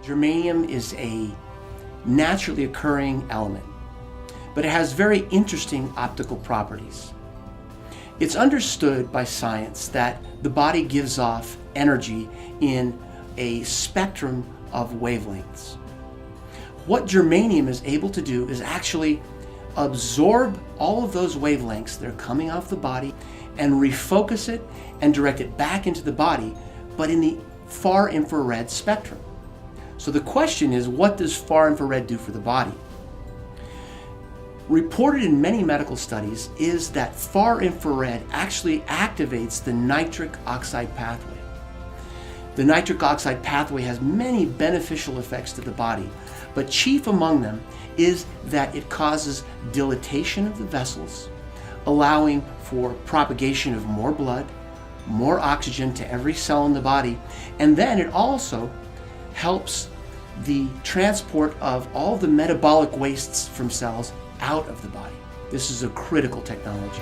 Germanium is a naturally occurring element, but it has very interesting optical properties. It's understood by science that the body gives off energy in a spectrum of wavelengths. What germanium is able to do is actually absorb all of those wavelengths that are coming off the body and refocus it and direct it back into the body, but in the far infrared spectrum. So the question is, what does far infrared do for the body? Reported in many medical studies is that far infrared actually activates the nitric oxide pathway. The nitric oxide pathway has many beneficial effects to the body, but chief among them is that it causes dilatation of the vessels, allowing for propagation of more blood, more oxygen to every cell in the body, and then it also helps the transport of all the metabolic wastes from cells out of the body. This is a critical technology.